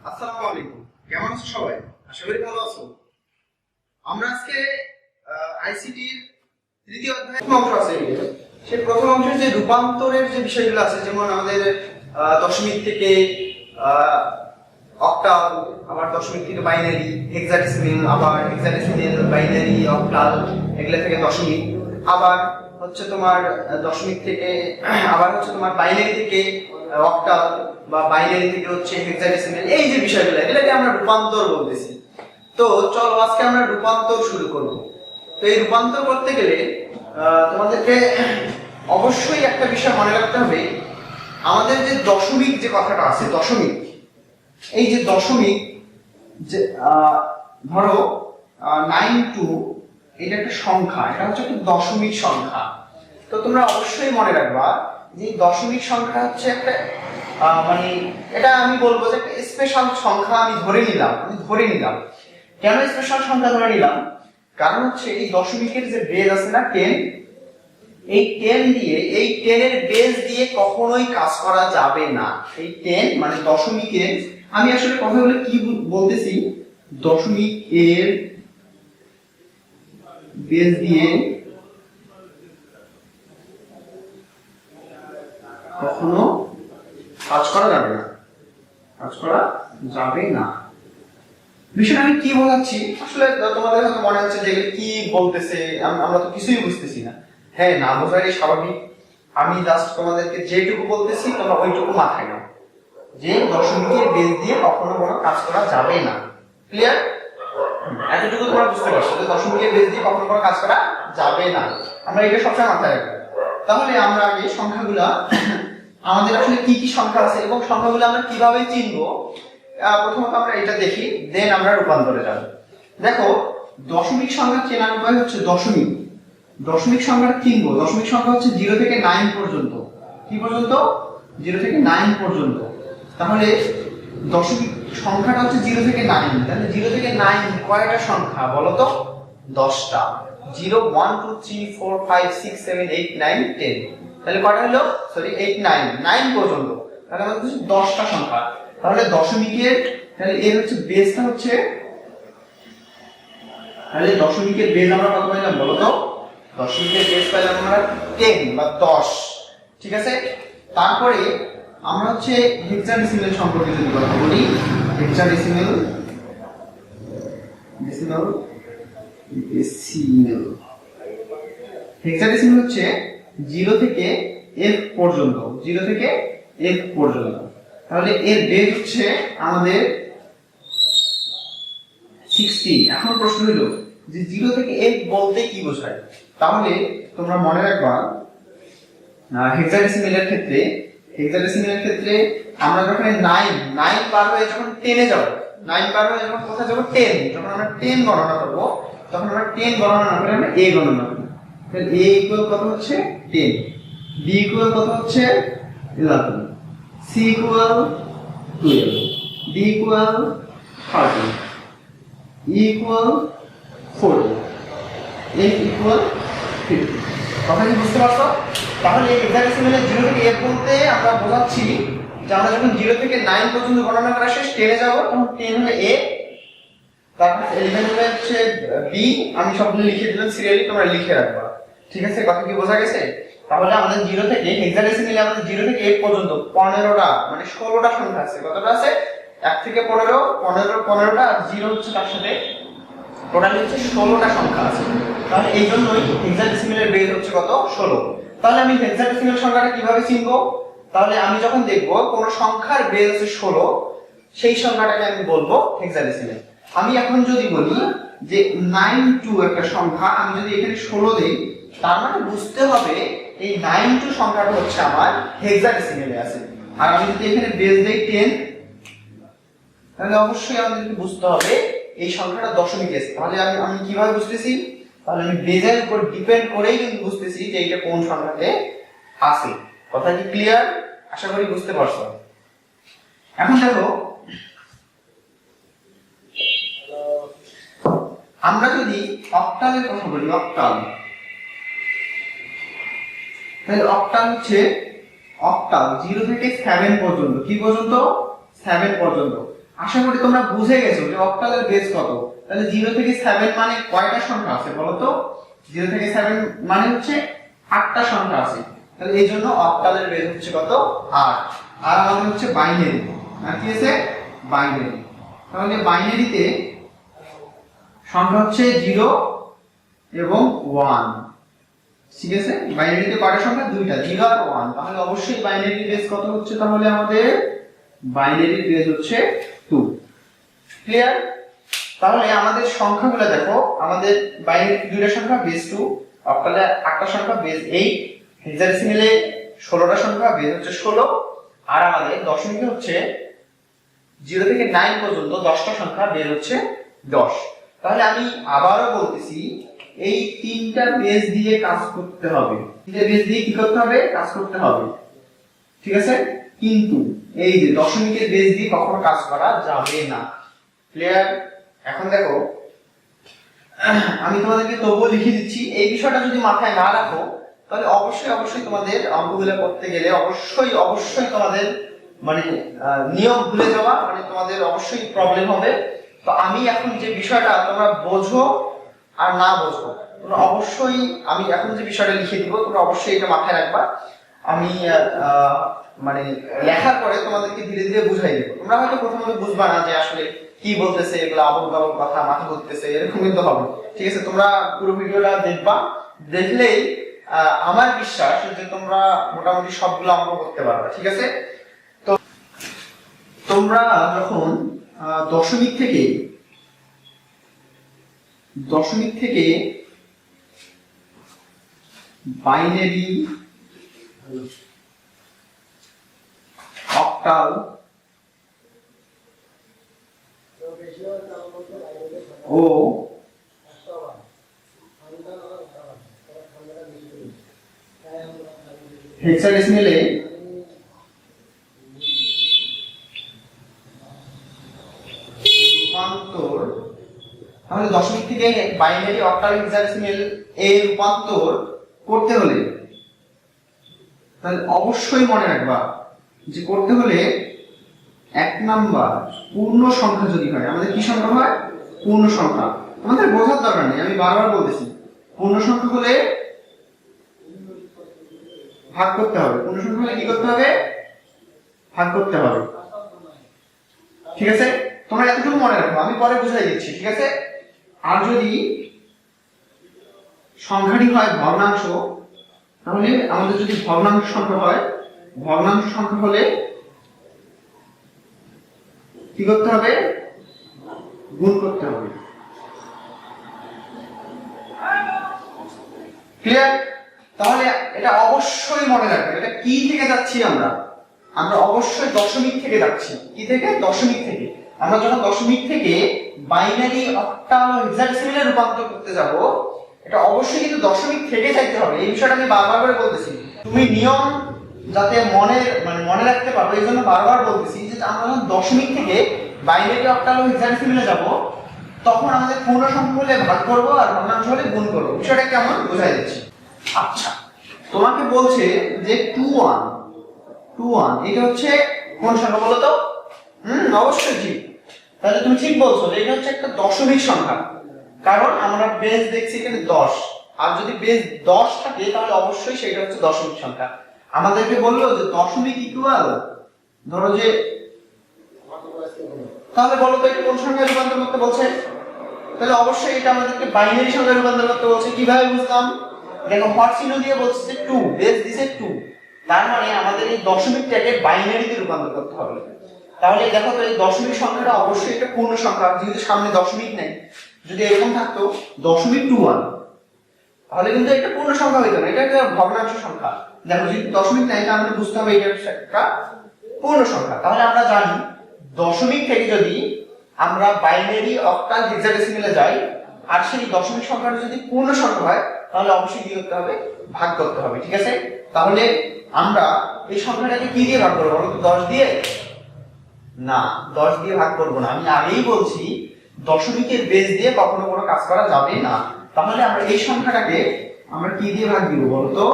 আসসালামু আলাইকুম। কেমন আছো সবাই? আশা করি ভালো আছো। আমরা আজকে আইসিটির তৃতীয় অধ্যায়ের প্রথম অংশ আছে। সেই প্রথম অংশের যে রূপান্তরের যে বিষয়গুলো আছে, যেমন আমাদের দশমিক থেকে অক্টাল, আবার দশমিক থেকে বাইনারি, হেক্সাডেসিমেল, আবার হেক্সাডেসিমেল, বাইনারি, অক্টাল, এগুলা থেকে দশমিক, আবার হচ্ছে তোমার দশমিক থেকে আবার হচ্ছে তোমার বাইনারি থেকে অক্টাল বা বাইনারি থেকে হচ্ছে হেক্সাডেসিমেল, এই যে বিষয়গুলো এগুলোকে আমরা রূপান্তর বলতেছি। তো চলো আজকে আমরা রূপান্তর শুরু করব। তো এই রূপান্তর করতে গেলে তোমাদেরকে অবশ্যই একটা বিষয় মনে রাখতে হবে, আমাদের যে দশমিক যে কথাটা আছে, দশমিক, এই যে দশমিক, যে ধরো 92, এটা একটা সংখ্যা, এটা হচ্ছে একটা দশমিক সংখ্যা। তো তোমরা অবশ্যই মনে রাখবা যে দশমিক সংখ্যা হচ্ছে একটা মানে এটা আমি বলবো যে একটা স্পেশাল সংখ্যা। আমি ধরে নিলাম। কেন স্পেশাল সংখ্যা ধরে নিলাম? কারণ হচ্ছে এই দশমিকের যে বেজ আছে না 10, এই 10 দিয়ে, এই 10 এর বেজ দিয়ে কখনোই কাজ করা যাবে না। এই 10 মানে দশমিকের, আমি আসলে কথা বলে কি বলতেছি, দশমিক এর বেজ দিয়ে কখনো কাজ করা যাবে না। বিষয়টা আমি কি বোঝাচ্ছি আসলে তোমাদের হয়তো মনে হচ্ছে যে কি বলতেছে, আমরা তো কিছুই বুঝতেছি না। হ্যাঁ, না বোঝাই স্বাভাবিক। আমি জাস্ট তোমাদেরকে যেটুকু বলতেছি তোমরা ওইটুকু মাথায় নাও, যে দশমিকের বেজ দিয়ে কখনো কোনো কাজ করা যাবে না। ক্লিয়ার? এতটুকু তোমরা বুঝতে পারছো যে দশমিকের বেজ দিয়ে কখনো কোনো কাজ করা যাবে না। আমরা এটা সবসময় মাথায় রাখবো। তাহলে আমরা আগে সংখ্যাগুলা, আমাদের আসলে কি কি সংখ্যা আছে এবং সংখ্যাগুলো আমরা কিভাবে চিনবো, প্রথমত আমরা এটা দেখি, দেন আমরা রূপান্তরে যাব। দেখো, দশমিক সংখ্যা চেনার উপায় হচ্ছে দশমিক সংখ্যাটা চিনবো। দশমিক সংখ্যা হচ্ছে 0 থেকে 9 পর্যন্ত। কি পর্যন্ত? 0 থেকে 9 পর্যন্ত। তাহলে দশমিক সংখ্যাটা হচ্ছে 0 থেকে 9। তাহলে 0 থেকে 9 কয়টা সংখ্যা বলো তো? 10টা। 0 1 2 3 4 5 6 7 8 9 10। তাহলে কয়টা হলো? সরি, 8 9 পর্যন্ত। তাহলে আমাদের হচ্ছে 10টা সংখ্যা। তাহলে দশমিকের, তাহলে এর হচ্ছে বেসটা হচ্ছে, তাহলে দশমিকের বেস আমরা কত পাইলাম বলো তো? দশমিকের বেস পাইলাম আমরা 10 বা 10। ঠিক আছে? তারপরে আমরা হচ্ছে হেক্সাডেসিমেল সম্পর্কে যদি কথা বলি, হেক্সাডেসিমেল হচ্ছে 0 থেকে f পর্যন্ত। তাহলে এর বেস হচ্ছে আমাদের 60। এখন প্রশ্ন হলো যে 0 থেকে f বলতে কি বোঝায়? তাহলে তোমরা মনে রাখবা, হেক্সাডেসিমেলের ক্ষেত্রে আমরা যখন 9 পার হয়ে যখন 10 এ যাব, 9 পার হয়ে যখন কোথায় যাব? 10। যখন আমরা 10 গণনা করব, তখন আমরা 10 গণনা না করে আমরা a গণনা করব। তাহলে a ইকুয়াল কত হচ্ছে? 10। b ইকুয়াল কত হচ্ছে? 11। c equal 12। d equal 13। e equal 40। f equal 50। কথা কি বুঝতে পারছো? তাহলে এই হেক্সাডেসিমেলের 0 থেকে f বলতে আমরা বোঝাচ্ছি যে আমরা যখন 0 থেকে 9 পর্যন্ত গণনা করা শেষ, 10 এ যাব, তখন 10 হলো a, তারপর 11 হলো হচ্ছে b। আমি সবগুলো লিখে দিলাম সিরিয়ালি, তোমরা লিখে রাখবা। ঠিক আছে? কথা কি বোঝা গেছে? তাহলে আমাদের 0 থেকে হেক্সাডেসিমেলে আমাদের 0 থেকে f পর্যন্ত 15টা মানে 16টা সংখ্যা আছে। কতটা আছে? 1 থেকে 15টা, আর 0 হচ্ছে তার সাথে, টোটাল হচ্ছে 16টা সংখ্যা আছে। তাহলে এই জন্যই হেক্সাডেসিমেলের বেস হচ্ছে কত? 16। তাহলে আমি হেক্সাডেসিমেল সংখ্যাটা কিভাবে চিনবো? তাহলে আমি যখন দেখব কোন সংখ্যার বেস আছে 16, সেই সংখ্যাটাকে আমি বলবো হেক্সাডেসিমেল। আমি এখন যদি বলি যে 92 একটা সংখ্যা, আমি যদি এখানে 16 দেই, তার মানে বুঝতে হবে এই 92 সংখ্যাটা হচ্ছে আমার হেক্সাডেসিমেলে আছে। আর আমি যদি এখানে বেস দেই 10, তাহলে অবশ্যই আমাদেরকে বুঝতে হবে এই সংখ্যাটা দশমিকে আছে। তাহলে আমি কিভাবে বুঝতেছি? তাহলে আমি বেজের উপর ডিপেন্ড করেই কিন্তু বুঝতেছি যে এটা কোন সংখ্যাতে আছে। কথা কি ক্লিয়ার? আশা করি বুঝতে পারছো। এখন দেখো, আমরা যদি অক্টালের কথা বলি, তাহলে অক্টাল হচ্ছে, অক্টাল 0 থেকে 7 পর্যন্ত। কি পর্যন্ত? 7 পর্যন্ত। আশা করি তোমরা বুঝে গেছো যে অক্টালের বেস কত। তাহলে 0 থেকে 7 মানে কয়টা সংখ্যা আছে বলো তো? 0 থেকে 7 মানে হচ্ছে 8টা সংখ্যা আছে। তাহলে এই জন্য অক্টালের বেস হচ্ছে কত? 8। আর আমাদের হচ্ছে বাইনারি। আর কি আছে? বাইনারি। তাহলে বাইনারিতে সংখ্যা হচ্ছে 0 এবং 1। ঠিক আছে, বাইনারিতে কয়টা সংখ্যা? দুইটা, 0 আর 1। তাহলে অবশ্যই বাইনারির বেস কত হচ্ছে? তাহলে আমাদের বাইনারির বেস হচ্ছে 2। ক্লিয়ার? তাহলে আমাদের সংখ্যাগুলো দেখো, আমাদের বাইনারিতে দুইটা সংখ্যা বেস 2, অক্টালে 8টা সংখ্যা বেস 8, হেক্সাডেসিমেলে 16টা সংখ্যা বেস হচ্ছে 16, আর আমাদের দশমিকে হচ্ছে 0 থেকে 9 পর্যন্ত 10টা সংখ্যা বেস হচ্ছে 10। তাহলে আমি আবারও বলতেছি, এই তিনটা বেস দিয়ে কাজ করতে হবে। তিনটা বেস দিয়ে কি করতে হবে? কাজ করতে হবে। ঠিক আছে, কিন্তু এই যে দশমিকের বেস দিয়ে কখনো কাজ করা যাবে না। ক্লিয়ার? এখন দেখো, আমি তোমাদেরকে তবুও লিখে দিচ্ছি, এই বিষয়টা যদি মাথায় না রাখো তাহলে অবশ্যই তোমাদের অঙ্কগুলো করতে গেলে অবশ্যই তোমাদের মানে নিয়ম ভুলে যাওয়া, মানে তোমাদের অবশ্যই প্রবলেম হবে। তো আমি এখন যে বিষয়টা তোমরা বোঝো আর না বোঝো, তোমরা অবশ্যই আমি এখন যে বিষয়টা লিখে দিব তোমরা অবশ্যই এটা মাথায় রাখবা। আমি মানে লেখার পরে তোমাদেরকে ধীরে ধীরে বুঝাই দেবো। তোমরা হয়তো প্রথমত বুঝবা না যে আসলে কি বলতেছে, এগুলো আবল তাবল কথা, মাথা ঘুরতেছে, এরকম কিন্তু হবে। ঠিক আছে, তোমরা পুরো ভিডিওটা দেখবা, দেখলেই আমার বিশ্বাস যে তোমরা মোটামুটি সবগুলো অঙ্ক করতে পারবে। ঠিক আছে, তো তোমরা যখন দশমিক থেকে বাইনারি, অক্টাল ও হেক্সাডেসিমেলে রূপান্তর, তাহলে দশমিক থেকে বাইনারি, অক্টাল, হেক্সাডেসিমেল এর রূপান্তর করতে হলে তাহলে অবশ্যই মনে রাখবা যে করতে হলে 1 নাম্বার পূর্ণ সংখ্যা যদি হয়, আমাদের কি সংখ্যা হয়? পূর্ণ সংখ্যা। আমাদের বোঝার দরকার নেই, আমি বারবার বলতেছি, পূর্ণ সংখ্যা হলে ভাগ করতে হবে। পূর্ণ সংখ্যা হলে কি করতে হবে? ভাগ করতে হবে। ঠিক আছে, তোমরা এতটুকু মনে রাখো, আমি পরে বুঝাই দিচ্ছি। ঠিক আছে, আর যদি সংখ্যাটি হয় ভগ্নাংশ, তাহলে আমাদের যদি ভগ্নাংশ সংখ্যা হয়, ভগ্নাংশ সংখ্যা হলে কি করতে হবে? গুণ করতে হবে। ক্লিয়ার? তাহলে এটা অবশ্যই মনে রাখবে। এটা কি থেকে যাচ্ছি আমরা অবশ্যই দশমিক থেকে যাচ্ছি। কি থেকে? দশমিক থেকে। আমরা যখন দশমিক থেকে বাইনারি, অক্টাল ও হেক্সাডেসিমেলে রূপান্তর করতে যাব, এটা অবশ্যই কিন্তু দশমিক থেকে যাইতে হবে। এই বিষয়টা আমি বারবার করে বলতেছি, তুমি নিয়ম যাতে মনে রাখতে পারো, এই জন্য বারবার বলতেছি যে আমরা যখন দশমিক থেকে বাইনারি, অক্টাল ও হেক্সাডেসিমেলে যাব, তখন আমাদের পূর্ণ সংখ্যা হলে ভাগ করব আর ভগ্নাংশ হলে গুণ করব। বিষয়টা কেমন বুঝাই দিচ্ছি। আচ্ছা, তোমাকে বলছে যে 21 এটা হচ্ছে কোন সংখ্যা বলো তো? অবশ্যই ঠিক। তাহলে তুমি ঠিক বলছো যে এটা হচ্ছে একটা দশমিক সংখ্যা, কারণ আমরা বেস দেখছি এখানে 10, আর যদি বেস 10 থাকে তাহলে অবশ্যই সেটা হচ্ছে দশমিক সংখ্যা। আমাদেরকে বললো যে দশমিক ইকুয়াল, ধরো যে, তাহলে বলো তো এটা কোন সংখ্যায় রূপান্তর করতে বলছে? তাহলে অবশ্যই এটা আমাদেরকে বাইনারি সংখ্যায় রূপান্তর করতে বলছে। কিভাবে বুঝলাম? দেখো, হট চিহ্ন দিয়ে বলছে যে 2, বেস দিছে 2, তার মানে আমাদের এই দশমিকটাকে বাইনারিতে রূপান্তর করতে হবে। তাহলে দেখো তো, এই দশমিক সংখ্যাটা অবশ্যই একটা পূর্ণ সংখ্যা, যেহেতু সামনে দশমিক নেই। যদি এরকম থাকতো 0.21, তাহলে কিন্তু একটা পূর্ণ সংখ্যা হইতো না, এটা একটা ভগ্নাংশ সংখ্যা। দেখো, যদি দশমিক নাই তাহলে বুঝতে হবে এটা একটা পূর্ণ সংখ্যা। তাহলে আমরা জানি দশমিক থেকে যদি আমরা বাইনারি, অক্টাল, হেক্সাডেসিমেলে যাই, আর সেই দশমিক সংখ্যাটা যদি পূর্ণ সংখ্যা হয় তাহলে অবশ্যই কি করতে হবে? ভাগ করতে হবে। ঠিক আছে, তাহলে আমরা এই সংখ্যাটাকে কি দিয়ে ভাগ করবো বলো তো? 10 দিয়ে? না, 10 দিয়ে ভাগ করব না। আমি আগেই বলছি দশমিকের বেস দিয়ে কখনো কোনো কাজ করা যাবে না। তাহলে আমরা এই সংখ্যাটাকে আমরা কি দিয়ে ভাগ দিব বলো তো?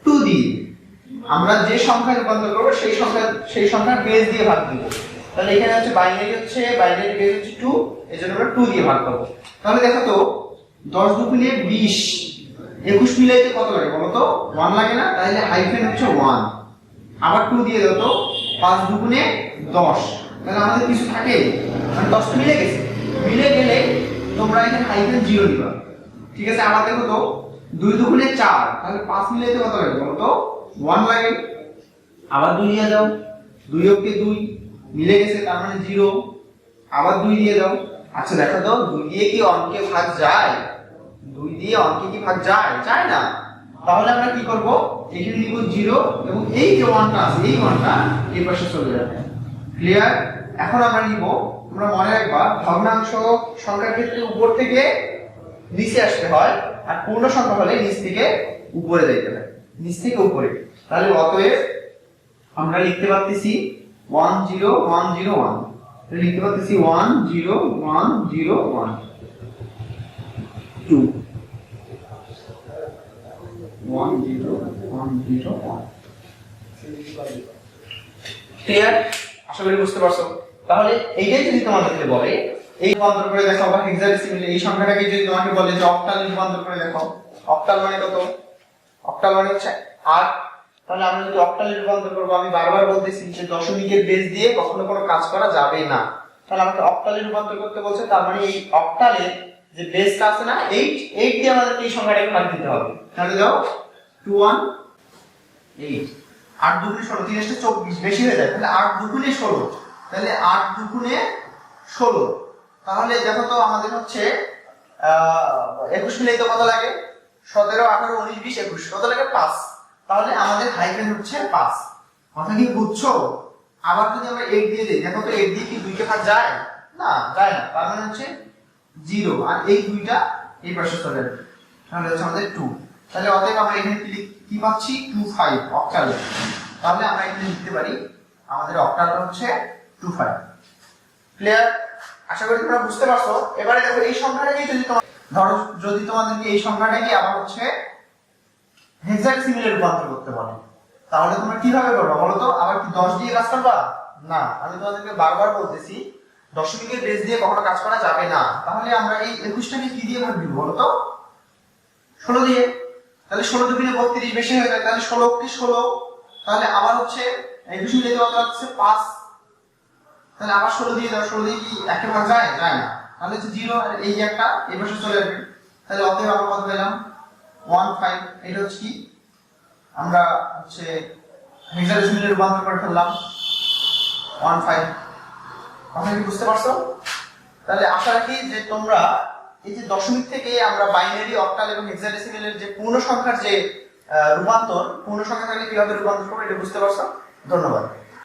2 দিয়ে। আমরা যে সংখ্যায় রূপান্তর করব সেই সংখ্যার বেস দিয়ে ভাগ দিব। তাহলে এখানে হচ্ছে বাইনারি বেস হচ্ছে 2, এজন্য আমরা 2 দিয়ে ভাগ করব। তাহলে দেখো তো 10 দুগুণে 20, 21 মিলাইতে কত লাগে বলো তো? 1 লাগে না? তাহলে হাইফেন হচ্ছে 1, আবার 2 দিয়ে দাও তো। 5 দুগুণে 10, তাহলে আমাদের কিছু থাকে মানে 10 তো মিলে গেছে। মিলে গেলে তোমরা এখানে হাইফেন 0 দিবা, ঠিক আছে? আবার দেখো তো 2 দুগুণে 4, তাহলে 5 মিলাইতে কত লাগে বলো তো? 1 লাগে। আবার 2 দিয়ে দাও, 2 কে 2 মিলে গেছে, তার মানে 0, আবার 2 দিয়ে দাও। আচ্ছা দেখো তো 2 দিয়ে কি অঙ্কে ভাগ যায়? 2 দিয়ে অঙ্কে কি ভাগ যায়? যায় না। তাহলে আমরা কি করব? এখানে নিব 0 এবং এই যে 1টা আছে এই 1টা এই পাশে চলে যাবে। ক্লিয়ার? এখন আমরা নিব, তোমরা মনে রাখবা ভগ্নাংশ সংখ্যার ক্ষেত্রে উপর থেকে নিচে আসতে হয়, আর পূর্ণ সংখ্যা হলে নিচ থেকে উপরে যাইতে হয়, নিচ থেকে উপরে। তাহলে অতএব আমরা লিখতে পারতেছি 1 0 1 0 1, লিখতে পারতেছি 1 0 1 0 1 2 1 0 1 0 1। ক্লিয়ার? আশা করি বুঝতে পারছো। তাহলে এইটাই যদি তোমাদেরকে বলে এই রূপান্তর করে দেখাও বা হেক্সাডেসিমালে এই সংখ্যাটাকে যদি তোমাকে বলে যে অক্টালে রূপান্তর করে দেখাও, অক্টাল মানে কত? অক্টাল মানে হচ্ছে 8। তাহলে আমরা যদি অক্টালে রূপান্তর করব, আমি বারবার বলতেছি যে দশমিকের বেস দিয়ে কখনো কোনো কাজ করা যাবে না। তাহলে আমাকে অক্টালে রূপান্তর করতে বলছে, তার মানে এই অক্টালের যে বেসটা আছে না 8 দিয়ে আমাদেরকে এই সংখ্যাটাকে ভাগ দিতে হবে। তাহলে দাও 2 1 8, 8 দুগুণে 16, 3 * 24 বেশি হয়ে যায়, তাহলে 8 দুগুণে 16, তাহলে 8 দুগুণে 16। তাহলে দেখো তো আমাদের হচ্ছে 21 মিলাইতে কত লাগে? 17 18 19 20 21, কত লাগে? 5। তাহলে আমাদের হাইফেন হচ্ছে 5। কথা কি বুঝছো? আবার যদি আমরা 8 দিয়ে দেই, দেখো তো 8 দিয়ে কি 2 কে ভাগ যায়? না, যায় না। তার মানে হচ্ছে 0, আর এই 2টা এই পাশে চলে যাবে, তাহলে হচ্ছে আমাদের 2। তাহলে অতএব আমরা এখানে কি পাচ্ছি? 25 অক্টাল। তাহলে আমরা এখানে লিখতে পারি আমাদের অক্টালটা হচ্ছে 25। ক্লিয়ার? আশা করি তোমরা বুঝতে পারছো। এবারে দেখো এই সংখ্যাটাকে যদি তোমরা ধরো, যদি তোমাদেরকে এই সংখ্যাটাকে আবার হচ্ছে হেক্সাডেসিমালে রূপান্তর করতে বলে, তাহলে তোমরা কিভাবে করবে বলো তো? আবার কি 10 দিয়ে কাজ করবা? না, আমি তোমাদেরকে বারবার বলতেছি দশমিকের বেস দিয়ে কখনো কাজ করা যাবে না। তাহলে আমরা এই 21টাকে কি দিয়ে ভাগ দিব বলো তো? 16 দিয়ে। তাহলে 16 দুগুণে 32 বেশি হয়ে যায়, তাহলে 16 কে 16, তাহলে আবার হচ্ছে 21 মিলাইতে কত লাগছে? 5। তাহলে আবার 16 দিয়ে দাও, 16 দিয়ে কি একে ভাগ যায়? যায় না। তাহলে হচ্ছে 0, আর এই যে একটা এই পাশে চলে যাবে। তাহলে অতএব আমরা কত পেলাম? 15। এটা হচ্ছে কি আমরা হচ্ছে হেক্সাডেসিমালে রূপান্তর করে ফেললাম 15। কথা কি বুঝতে পারছো? তাহলে আশা রাখি যে তোমরা এই যে দশমিক থেকে আমরা বাইনারি, অক্টাল এবং হেক্সাডেসিমালের যে পূর্ণ সংখ্যার যে রূপান্তর, পূর্ণ সংখ্যা থাকলে কিভাবে রূপান্তর করবো এটা বুঝতে পারছো। ধন্যবাদ।